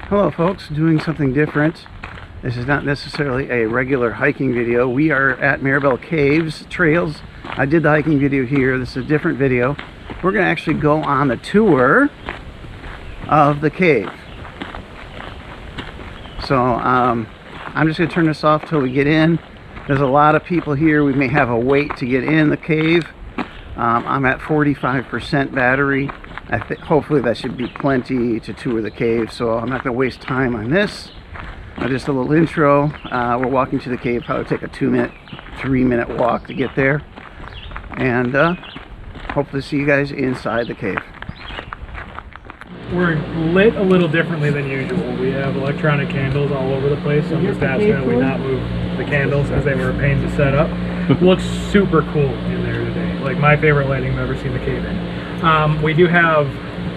Hello folks, doing something different. This is not necessarily a regular hiking video. We are at Maribel Caves Trails. I did the hiking video here. This is a different video. We're going to actually go on the tour of the cave. So I'm just going to turn this off till we get in. There's a lot of people here. We may have a wait to get in the cave. I'm at 45% battery. Hopefully that should be plenty to tour the cave, so I'm not going to waste time on this. Just a little intro. We're walking to the cave. Probably take a 3-minute walk to get there, and hopefully see you guys inside the cave. We're lit a little differently than usual. We have electronic candles all over the place, so I'm just asking that we not move the candles as they were a pain to set up. Looks super cool in there today. Like my favorite lighting I've ever seen the cave in. We do have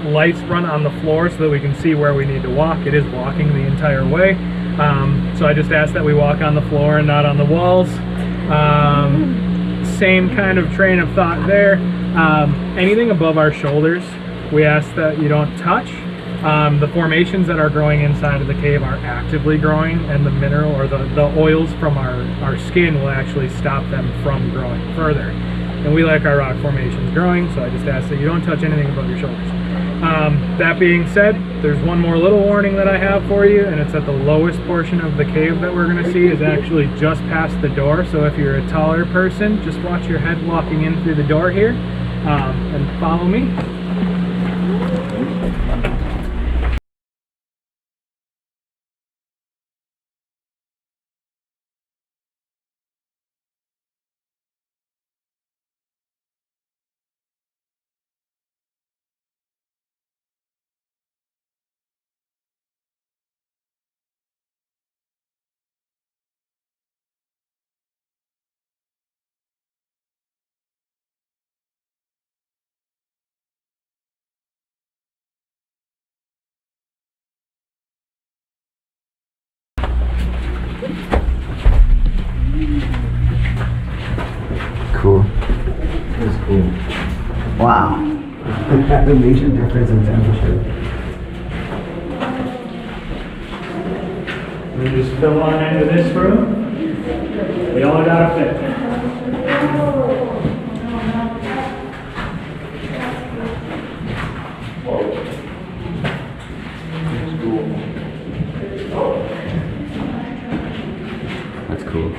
lights run on the floor so that we can see where we need to walk. It is walking the entire way. So I just asked that we walk on the floor and not on the walls. Same kind of train of thought there. Anything above our shoulders, we ask that you don't touch. The formations that are growing inside of the cave are actively growing, and the mineral or the oils from our skin will actually stop them from growing further. And we like our rock formations growing, so I just ask that you don't touch anything above your shoulders. That being said, there's one more little warning that I have for you, and it's that the lowest portion of the cave that we're going to see is actually just past the door. So if you're a taller person, just watch your head walking in through the door here, and follow me. Cool. That's cool. Wow. A major difference in temperature. We just fill on into this room. We all gotta fit. That's cool.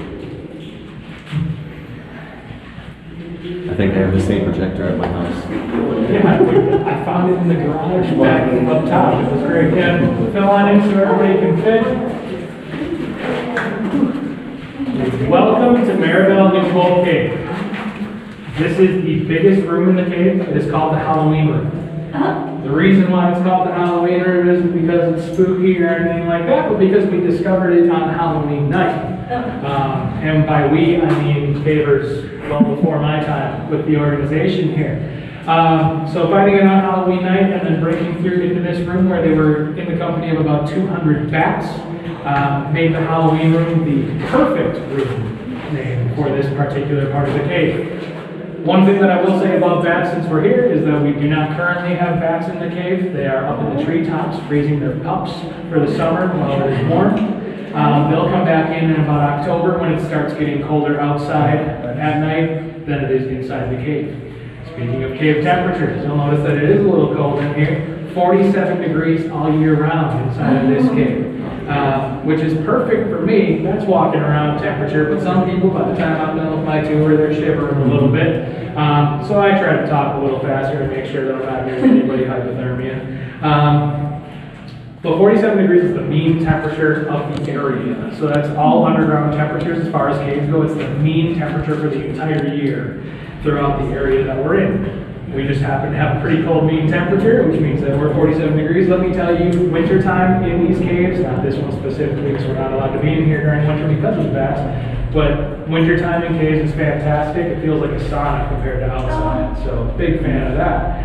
I think I have the same projector at my house. Yeah, I found it in the garage back up top. It was great. Yeah, fill on in so everybody can fit. Welcome to Maribel Nicole Cave. This is the biggest room in the cave. It is called the Halloween room. The reason why it's called the Halloween room isn't because it's spooky or anything like that, but because we discovered it on Halloween night. And by we, I mean cavers well before my time with the organization here. So finding it on Halloween night and then breaking through into this room where they were in the company of about 200 bats made the Halloween room the perfect room name for this particular part of the cave. One thing that I will say about bats since we're here is that we do not currently have bats in the cave. They are up in the treetops freezing their pups for the summer while it is warm. They'll come back in about October when it starts getting colder outside at night than it is inside the cave. Speaking of cave temperatures, you'll notice that it is a little cold in here. 47 degrees all year round inside of this cave, which is perfect for me. That's walking around temperature, but some people, by the time I'm done with my tour, they're shivering a little bit. So I try to talk a little faster and make sure that I'm not giving anybody hypothermia. But 47 degrees is the mean temperature of the area. So that's all underground temperatures as far as caves go. It's the mean temperature for the entire year throughout the area that we're in. We just happen to have a pretty cold mean temperature, which means that we're 47 degrees. Let me tell you, wintertime in these caves, not this one specifically because we're not allowed to be in here during winter because of bats, but wintertime in caves is fantastic. It feels like a sauna compared to outside. So big fan of that.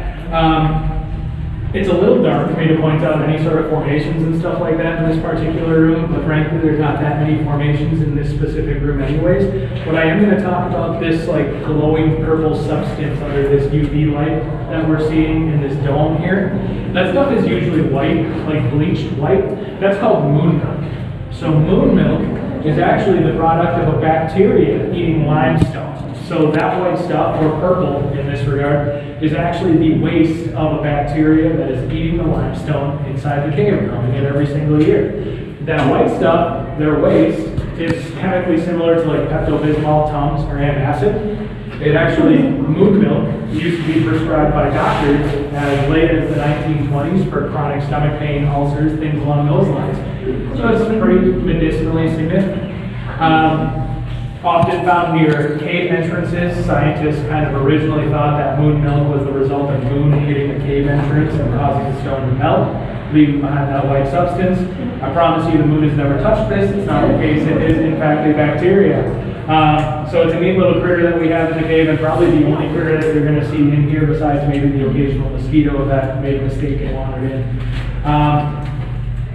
It's a little dark for me to point out any sort of formations and stuff like that in this particular room, but frankly, there's not that many formations in this specific room anyways. But I am going to talk about this like glowing purple substance under this UV light that we're seeing in this dome here. That stuff is usually white, like bleached white. That's called moon milk. So moon milk is actually the product of a bacteria eating limestone. So that white stuff, or purple in this regard, is actually the waste of a bacteria that is eating the limestone inside the cave, coming in every single year. That white stuff, their waste, is chemically similar to like Pepto-Bismol, Tums, or antacid. It actually, moon milk used to be prescribed by doctors as late as the 1920s for chronic stomach pain, ulcers, things along those lines. So it's pretty medicinally significant. Often found near cave entrances, scientists kind of originally thought that moon milk was the result of moon hitting the cave entrance and causing the stone to melt, leaving behind that white substance. I promise you the moon has never touched this. It's not the case. It is in fact a bacteria. So it's a neat little critter that we have in the cave, and probably the only critter that you're going to see in here besides maybe the occasional mosquito that made a mistake and wandered in.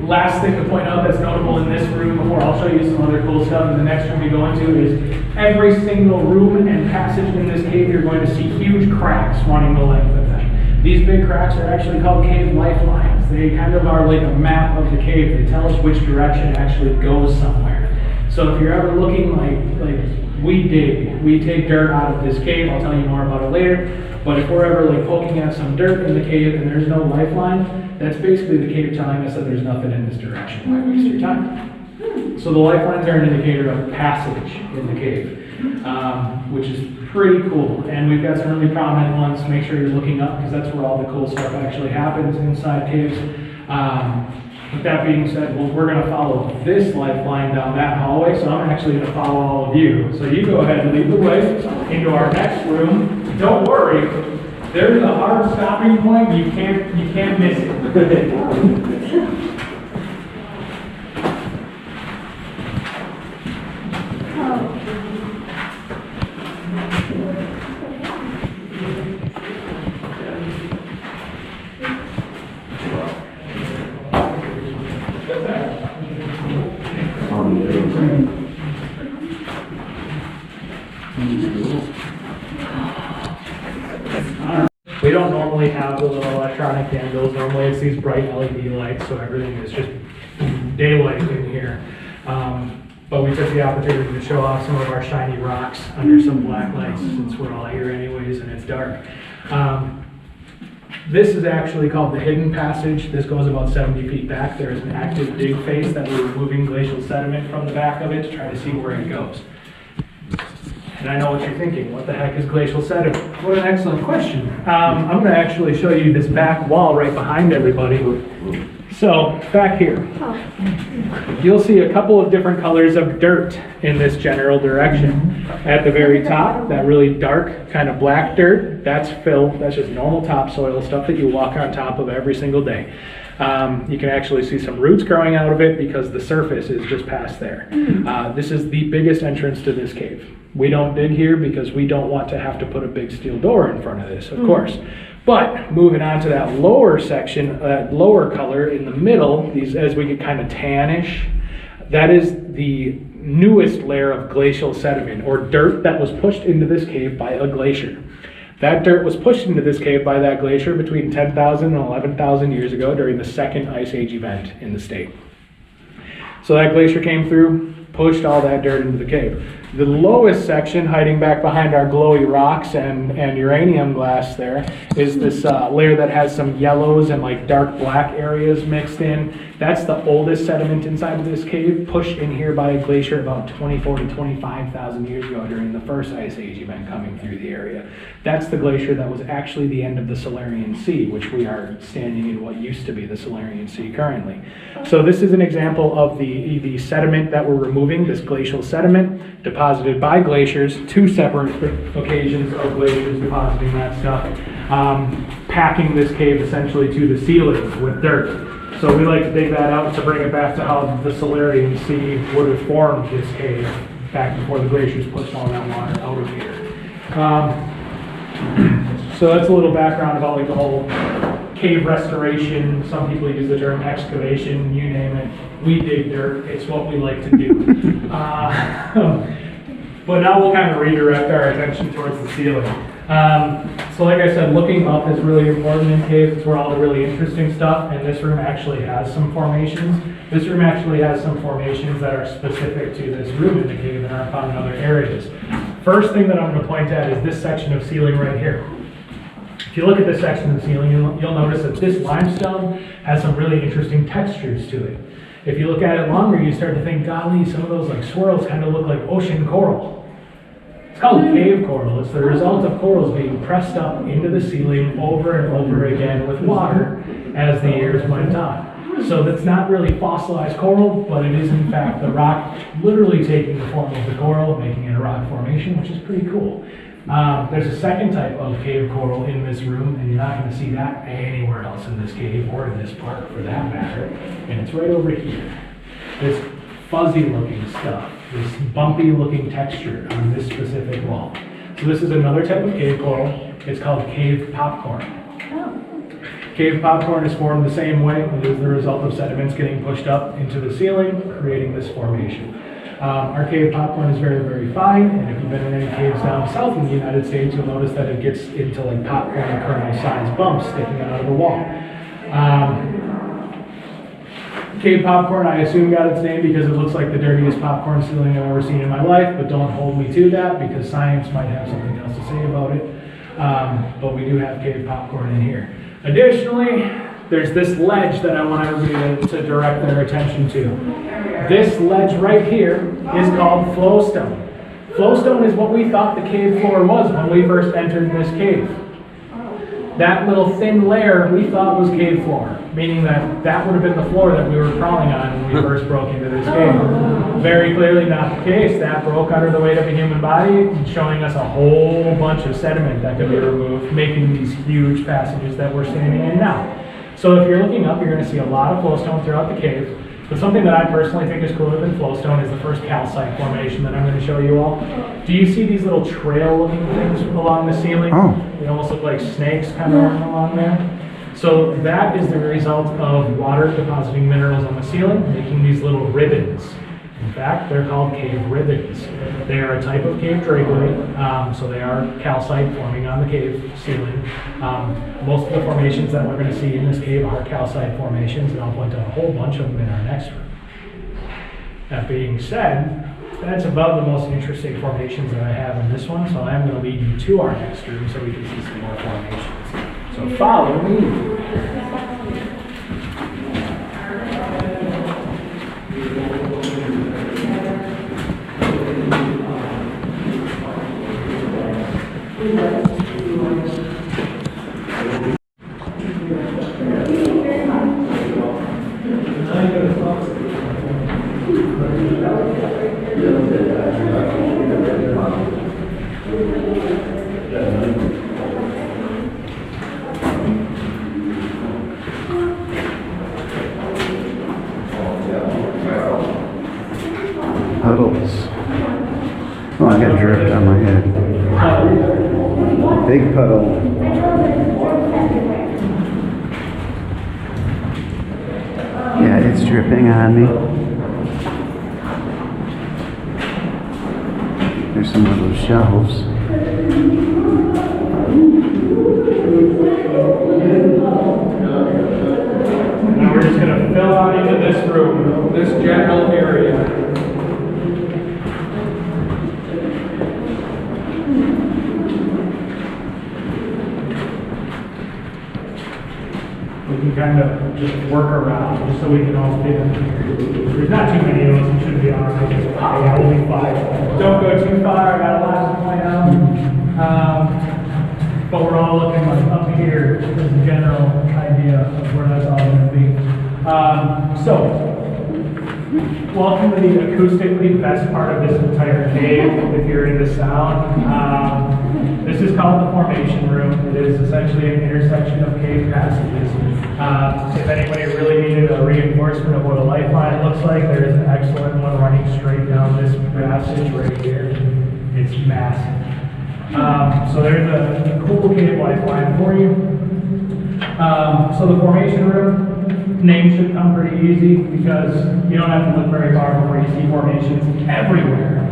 Last thing to point out that's notable in this room before I'll show you some other cool stuff in the next room we go into is every single room and passage in this cave you're going to see huge cracks running the length of them. These big cracks are actually called cave lifelines. They kind of are like a map of the cave. They tell us which direction actually goes somewhere. So if you're ever looking like we take dirt out of this cave, I'll tell you more about it later, but if we're ever like poking at some dirt in the cave and there's no lifeline, that's basically the cave telling us that there's nothing in this direction. Why waste your time? So the lifelines are an indicator of passage in the cave, which is pretty cool. And we've got some really prominent ones. Make sure you're looking up because that's where all the cool stuff actually happens inside caves. With that being said, well, we're going to follow this lifeline down that hallway, so I'm actually going to follow all of you. So you go ahead and lead the way into our next room. Don't worry, there's a hard stopping point. You can't miss it. We don't normally have the little electronic candles. Normally it's these bright LED lights, so everything is just daylight in here. But we took the opportunity to show off some of our shiny rocks under some black lights since we're all here anyways and it's dark. This is actually called the Hidden Passage. This goes about 70 feet back. There is an active dig face that we're removing glacial sediment from the back of it to try to see where it goes. And I know what you're thinking, what the heck is glacial sediment? What an excellent question. I'm going to actually show you this back wall right behind everybody. So, back here, you'll see a couple of different colors of dirt in this general direction. At the very top, that really dark kind of black dirt, that's fill, that's just normal topsoil, stuff that you walk on top of every single day. You can actually see some roots growing out of it because the surface is just past there. This is the biggest entrance to this cave. We don't dig here because we don't want to have to put a big steel door in front of this, of course. But moving on to that lower section, that lower color in the middle, these as we get kind of tannish, that is the newest layer of glacial sediment or dirt that was pushed into this cave by a glacier. That dirt was pushed into this cave by that glacier between 10,000 and 11,000 years ago during the second ice age event in the state. So that glacier came through, pushed all that dirt into the cave. The lowest section, hiding back behind our glowy rocks and uranium glass there, is this layer that has some yellows and like dark black areas mixed in. That's the oldest sediment inside of this cave, pushed in here by a glacier about 24 to 25,000 years ago during the first ice age event coming through the area. That's the glacier that was actually the end of the Solarian Sea, which we are standing in what used to be the Solarian Sea currently. So this is an example of the sediment that we're removing, this glacial sediment deposited by glaciers, two separate occasions of glaciers depositing that stuff, packing this cave essentially to the ceiling with dirt. So we like to dig that out to bring it back to how the Solarian Sea would have formed this cave back before the glaciers pushed all that water out of here. So that's a little background about like the whole cave restoration, some people use the term excavation, you name it. We dig dirt, it's what we like to do. But now we'll kind of redirect our attention towards the ceiling. So like I said, looking up is really important in caves. It's where all the really interesting stuff, and this room actually has some formations. This room actually has some formations that are specific to this room in the cave and aren't found in other areas. First thing that I'm going to point at is this section of ceiling right here. If you look at this section of the ceiling, you'll notice that this limestone has some really interesting textures to it. If you look at it longer, you start to think, golly, some of those like swirls kind of look like ocean coral. It's called cave coral. It's the result of corals being pressed up into the ceiling over and over again with water as the years went on. So that's not really fossilized coral, but it is in fact the rock literally taking the form of the coral, making it a rock formation, which is pretty cool. There's a second type of cave coral in this room, and you're not going to see that anywhere else in this cave or in this park for that matter. And it's right over here. This fuzzy looking stuff, this bumpy looking texture on this specific wall. So this is another type of cave coral. It's called cave popcorn. Cave popcorn is formed the same way. It is the result of sediments getting pushed up into the ceiling, creating this formation. Our cave popcorn is very, very fine, and if you've been in any caves down south in the United States, you'll notice that it gets into like popcorn kernel-sized bumps sticking out of the wall. Cave popcorn, I assume, got its name because it looks like the dirtiest popcorn ceiling I've ever seen in my life, but don't hold me to that because science might have something else to say about it. But we do have cave popcorn in here. Additionally, there's this ledge that I want everybody to direct their attention to. This ledge right here is called flowstone. Flowstone is what we thought the cave floor was when we first entered this cave. That little thin layer we thought was cave floor, meaning that that would have been the floor that we were crawling on when we first broke into this cave. Very clearly not the case. That broke under the weight of a human body, showing us a whole bunch of sediment that could be removed, making these huge passages that we're standing in now. So if you're looking up, you're going to see a lot of flowstone throughout the cave. But something that I personally think is cooler than flowstone is the first calcite formation that I'm going to show you all. Do you see these little trail-looking things along the ceiling? Oh. They almost look like snakes kind of running along there. So that is the result of water depositing minerals on the ceiling, making these little ribbons. In fact, they're called cave ribbons. They are a type of cave drapery, so they are calcite forming on the cave ceiling. Most of the formations that we're going to see in this cave are calcite formations, and I'll point out a whole bunch of them in our next room. That being said, that's about the most interesting formations that I have in this one, so I'm going to lead you to our next room so we can see some more formations. So follow me. Puddles. Oh, I got dripped on my head. Big puddle. Yeah, it's dripping on me. There's some little shelves. Now we're just going to fill out into this room, this general area. We can kind of just work around just so we can all fit in here. There's not too many of us, it shouldn't be on our just only 5. Don't go too far, I got a lot to point out. But we're all looking like up here as a general idea of where that's all going to be. So, welcome to the acoustically best part of this entire cave if you're into sound. This is called the formation room. It is essentially an intersection of cave passages. If anybody really needed a reinforcement of what a lifeline looks like, there is an excellent one running straight down this passage right here. It's massive. So there's a cool cave lifeline for you. So the formation room, name should come pretty easy because you don't have to look very far before you see formations everywhere.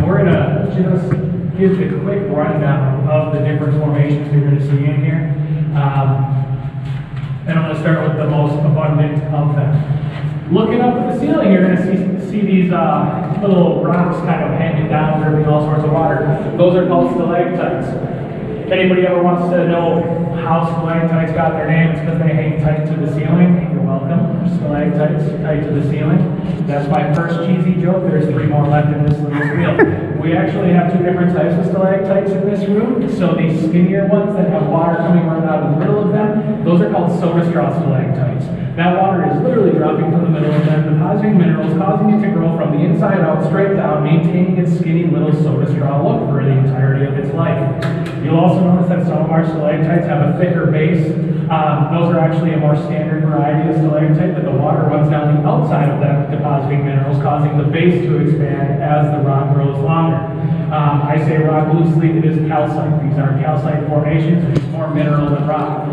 We're gonna just give a quick rundown of the different formations you're gonna see in here. And I'm gonna start with the most abundant of them. Looking up at the ceiling, you're gonna see these little rocks kind of hanging down, dripping all sorts of water. Those are called stalactites. If anybody ever wants to know how stalactites got their name, it's because they hang tight to the ceiling. You're welcome. Stalactites tight to the ceiling. That's my first cheesy joke. There's 3 more left in this little reel. We actually have 2 different types of stalactites in this room. So these skinnier ones that have water coming right out of the middle of them, those are called soda straw stalactites. That water is literally dropping from the middle of them, depositing minerals, causing it to grow from the inside out, straight down, maintaining its skinny little soda straw look for the entirety of its life. You'll also notice that some of our stalactites have a thicker base. Those are actually a more standard variety of stalactite, but the water runs down the outside of them, depositing minerals, causing the base to expand as the rock grows longer. I say rock loosely, it is calcite. These are calcite formations, which is more mineral than rock,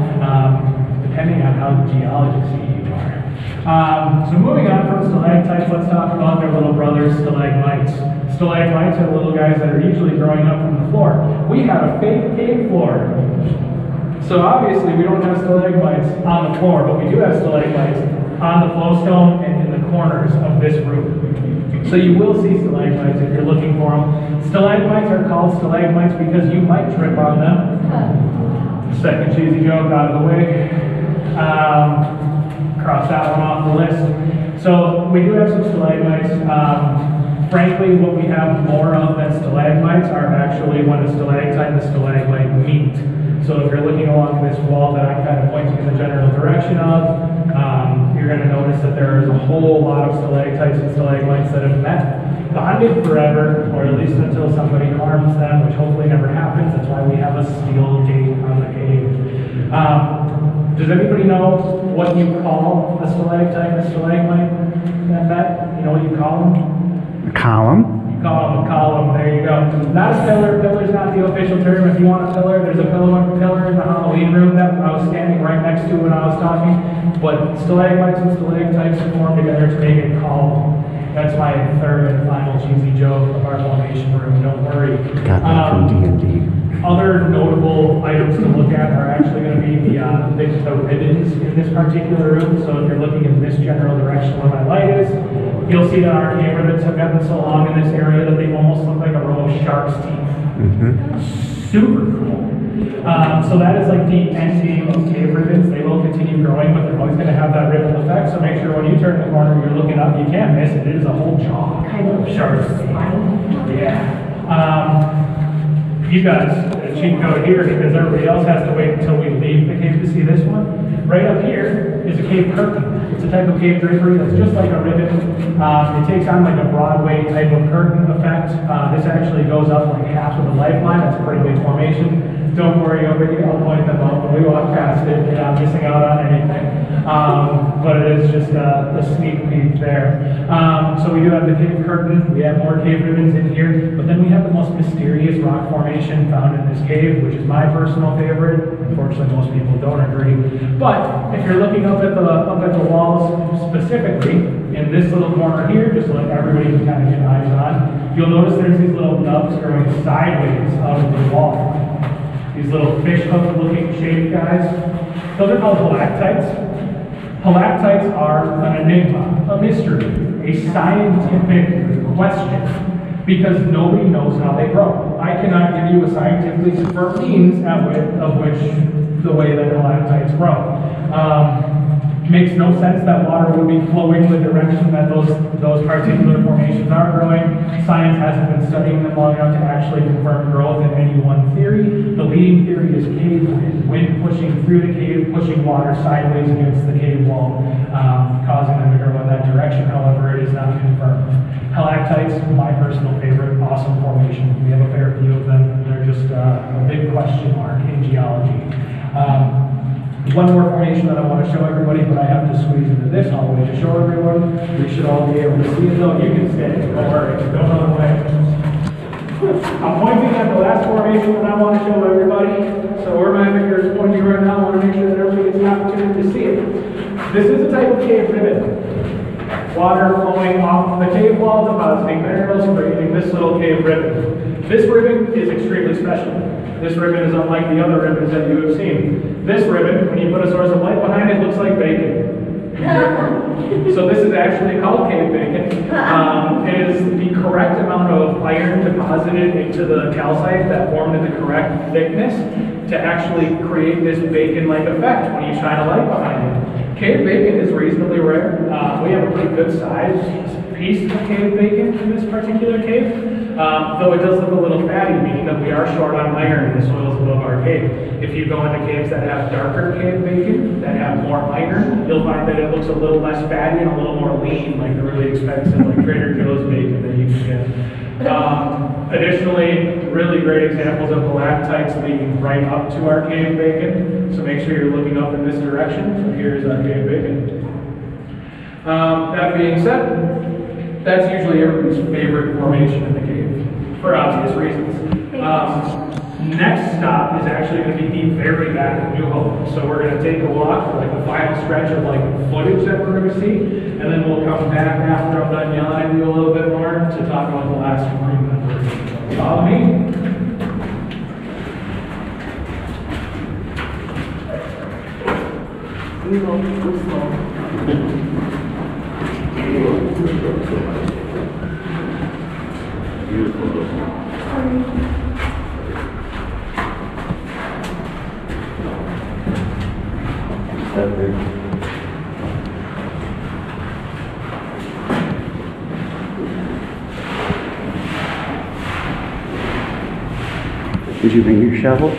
depending on how the geologist you are. So moving on from stalactites, let's talk about their little brothers, stalagmites. Stalagmites are little guys that are usually growing up from the floor. We have a fake cave floor. So obviously we don't have stalagmites on the floor, but we do have stalagmites on the flowstone and in the corners of this room. So you will see stalagmites if you're looking for them. Stalagmites are called stalagmites because you might trip on them. Second cheesy joke out of the way. Cross that one off the list. So we do have some stalagmites. Frankly, what we have more of than stalagmites are actually when a stalactite and a stalagmite meet. So if you're looking along this wall that I'm kind of pointing in the general direction of, you're going to notice that there is a whole lot of stalactites and stalagmites that have met, bonded forever, or at least until somebody harms them, which hopefully never happens. That's why we have a steel gate on the cave. Does anybody know what you call a stalactite and a stalagmite that met? You know what you call them? A column? You call them a column, there you go. Not a pillar, pillar's not the official term. If you want a pillar, there's a pillar in the Halloween room that I was standing right next to when I was talking. But stalagmites and stalactites form together to make a column. That's my third and final cheesy joke of our formation room, don't worry. Got that from D&D. Other notable items to look at are actually going to be the ribbons in this particular room. So if you're looking in this general direction where my light is, you'll see that our cave ribbons have gotten so long in this area that they almost look like a row of shark's teeth. Super cool. So that is like the end game of cave ribbons. They will continue growing, but they're always going to have that ripple effect. So make sure when you turn the corner, you're looking up, you can't miss it. It is a whole jaw of shark's teeth. Yeah. You guys, a cheat code here because everybody else has to wait until we leave the cave to see this one. Right up here is a cave curtain. It's a type of cave drapery that's just like a ribbon. It takes on like a Broadway type of curtain effect. This actually goes up like half of the lifeline. That's a pretty big formation. Don't worry over here, I'll point them out when we walk past it. You're not missing out on anything. But it is just a sneak peek there. So we do have the cave curtain. We have more cave ribbons in here. But then we have the most mysterious rock formation found in this cave, which is my personal favorite. Unfortunately, most people don't agree. But if you're looking up at the walls specifically, in this little corner here, just so like everybody can kind of get eyes on, you'll notice there's these little nubs growing sideways out of the wall. These little fish hook looking shaped guys. Those are called halactites. Halactites are an enigma, a mystery, a scientific question, because nobody knows how they grow. I cannot give you a scientifically confirmed means of which the way that halactites grow. Makes no sense that water would be flowing the direction that those particular formations are growing. Science hasn't been studying them long enough to actually confirm growth in any one theory. The leading theory is cave wind pushing through the cave, pushing water sideways against the cave wall, causing them to grow in that direction. However, it is not confirmed. Halactites, my personal favorite, awesome formation. We have a fair few of them. They're just a big question mark in geology. One more formation that I want to show everybody, but I have to squeeze into this hallway to show everyone. We should all be able to see it, though. You can stay. Don't worry. Don't run away. I'm pointing at the last formation that I want to show everybody. So where my finger is pointing right now, I want to make sure that everybody gets the opportunity to see it. This is a type of cave ribbon. Water flowing off the cave wall, depositing minerals, creating this little cave ribbon. This ribbon is extremely special. This ribbon is unlike the other ribbons that you have seen. This ribbon, when you put a source of light behind it, looks like bacon. So this is actually called cave bacon. It is the correct amount of iron deposited into the calcite that formed in the correct thickness to actually create this bacon-like effect when you shine a light behind it. Cave bacon is reasonably rare. We have a pretty good size piece of cave bacon in this particular cave, though it does look a little fatty, meaning that we are short on iron in the soils above our cave. If you go into caves that have darker cave bacon, that have more iron, you'll find that it looks a little less fatty and a little more lean, like the really expensive, like Trader Joe's bacon that you can get. Additionally, really great examples of stalactites leading right up to our cave bacon. So make sure you're looking up in this direction. So here's our cave bacon. That being said, that's usually everybody's favorite formation in the cave, for obvious reasons. Next stop is actually going to be the very back of New Hope. So we're going to take a walk for like the final stretch of like footage that we're going to see, and then we'll come back after I'm done yelling at you a little bit more to talk about the last room that we're going to follow me. Did you bring your shovel?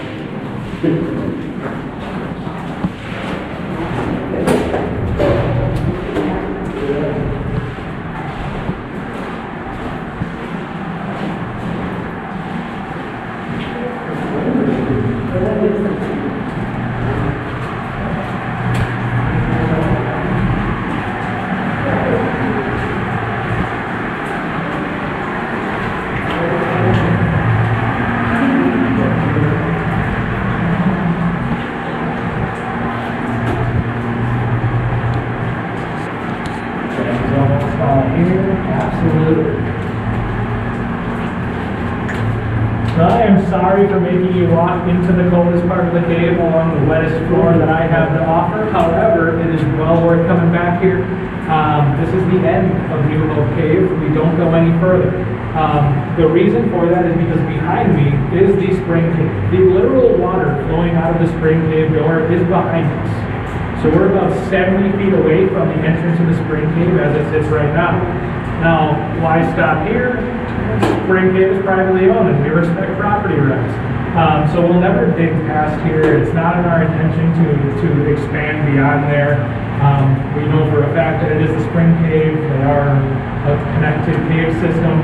Sorry for making you walk into the coldest part of the cave along the wettest floor that I have to offer. However, it is well worth coming back here. This is the end of New Hope Cave. We don't go any further. The reason for that is because behind me is the spring cave. The literal water flowing out of the spring cave door is behind us. So we're about 70 feet away from the entrance of the spring cave as it sits right now. Now, why stop here? Spring cave is privately owned and we respect property rights. So we'll never dig past here. It's not in our intention to expand beyond there. We know for a fact that it is the spring cave. They are a connected cave system.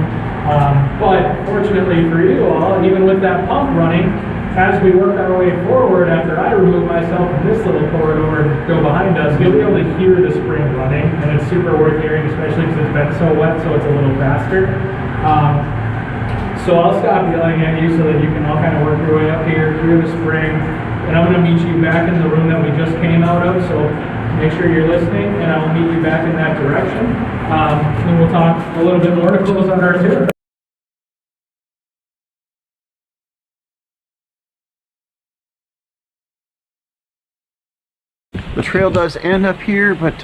But fortunately for you all, even with that pump running, as we work our way forward, after I remove myself from this little corridor and go behind us, you'll be able to hear the spring running, and it's super worth hearing, especially because it's been so wet, so it's a little faster. So I'll stop yelling at you so that you can all kind of work your way up here, hear the spring, and I'm going to meet you back in the room that we just came out of, so make sure you're listening, and I will meet you back in that direction. And we'll talk a little bit more to close on our tour. The trail does end up here, but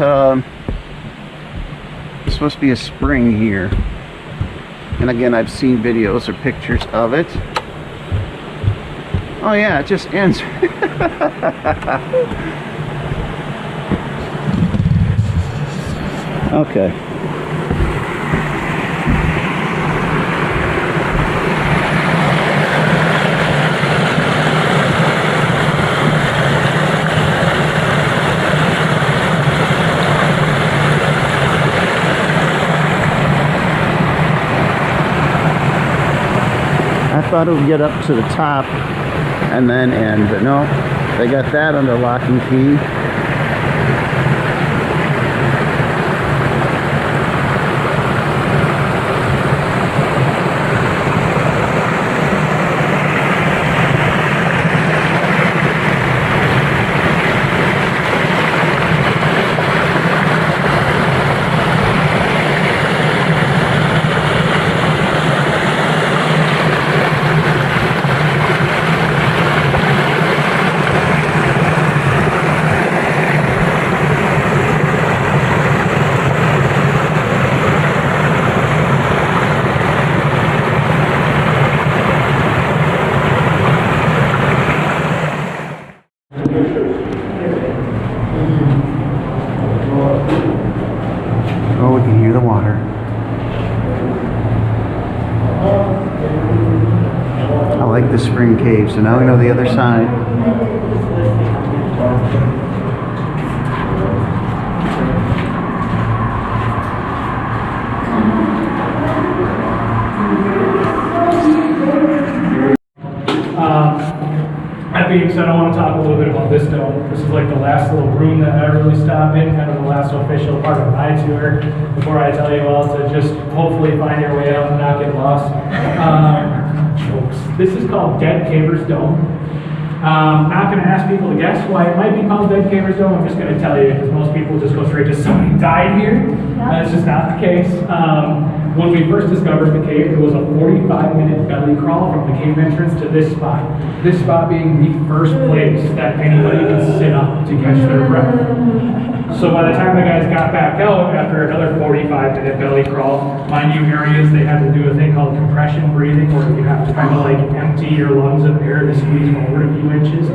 it's supposed to be a spring here. And again, I've seen videos or pictures of it. Oh yeah, it just ends. Okay. I thought it would get up to the top and then end, but no, they got that under lock and key. the spring cave. So now we know the other side. That being said, I want to talk a little bit about this dome. This is like the last little room that I really stop in, kind of the last official part of my tour before I tell you all to just hopefully find your way out and not get lost. This is called Dead Cavers Dome. Not going to ask people to guess why it might be called Dead Cavers Dome. I'm just going to tell you because most people just go straight to somebody died here. That's just not the case. When we first discovered the cave, it was a 45-minute belly crawl from the cave entrance to this spot. This spot being the first place that anybody could sit up to catch their breath. So by the time the guys got back out after another 45-minute belly crawl, mind you, areas they had to do a thing called compression breathing, where you have to kind of like empty your lungs of air to squeeze forward a few inches.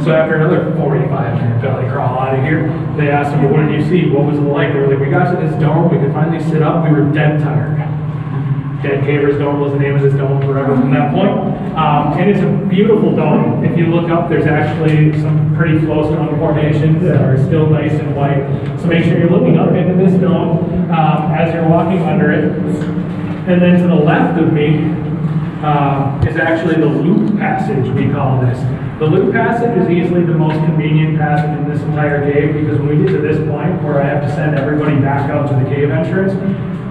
So after another 45-minute belly crawl out of here, they asked them, well, what did you see? What was it like? They were like, we got to this dome, we could finally sit up, we were dead tired. Dead Cavers Dome was the name of this dome forever from that point. And it's a beautiful dome. If you look up, there's actually some pretty flowstone formations that are still nice and white. So make sure you're looking up into this dome as you're walking under it. And then to the left of me is actually the loop passage, we call this. The loop passage is easily the most convenient passage in this entire cave because when we get to this point where I have to send everybody back out to the cave entrance,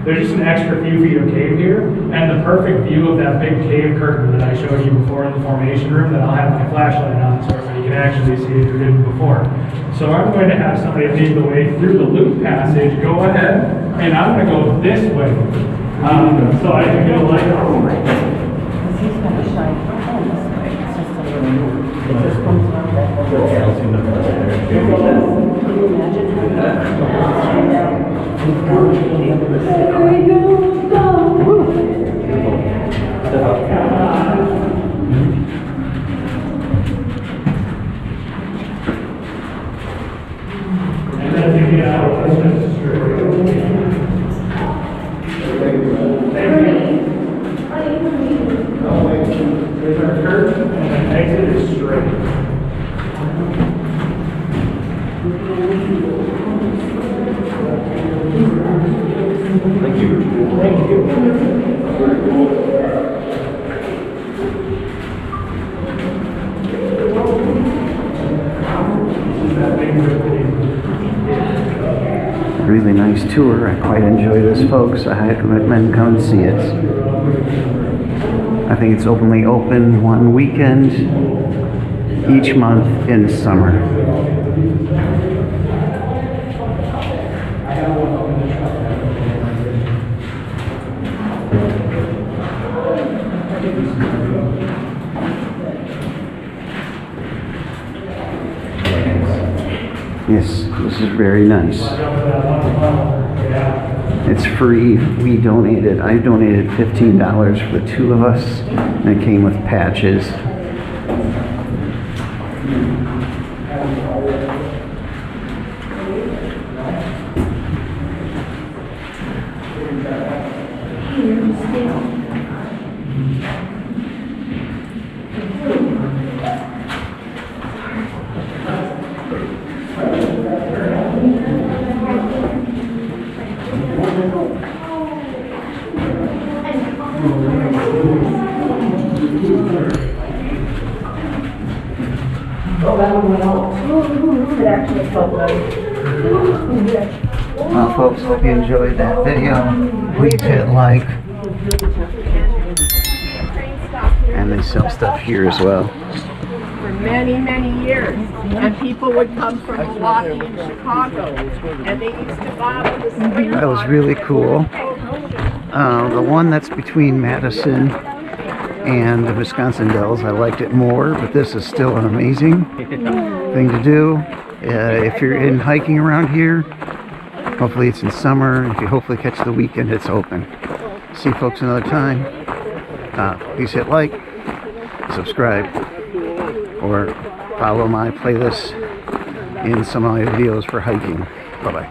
there's just an extra few feet of cave here, and the perfect view of that big cave curtain that I showed you before in the formation room that I'll have my flashlight on so everybody can actually see if you didn't before. So I'm going to have somebody lead the way through the loop passage, go ahead, and I'm going to go this way. So I can go like, oh my God. He's going to shine from this way. It's just a little, it just comes from that way. Can you imagine how There's our curtain, and the exit is straight. Thank you. Thank you. Really nice tour. I quite enjoy this, folks. I highly recommend come and see it. I think it's openly open one weekend each month in summer. Yes, this is very nice. It's free. We donated. I donated $15 for the two of us, and it came with patches. Well, folks, hope you enjoyed that video. Please hit like. And they sell stuff here as well. For many, many years. And people would come from Milwaukee and Chicago. And they used to bottle the spring That was really cool. The one that's between Madison and the Wisconsin Dells, I liked it more, but this is still an amazing thing to do. If you're in hiking around here, hopefully it's in summer. If you hopefully catch the weekend, it's open. See you folks another time. Please hit like, subscribe, or follow my playlist in some of my videos for hiking. Bye-bye.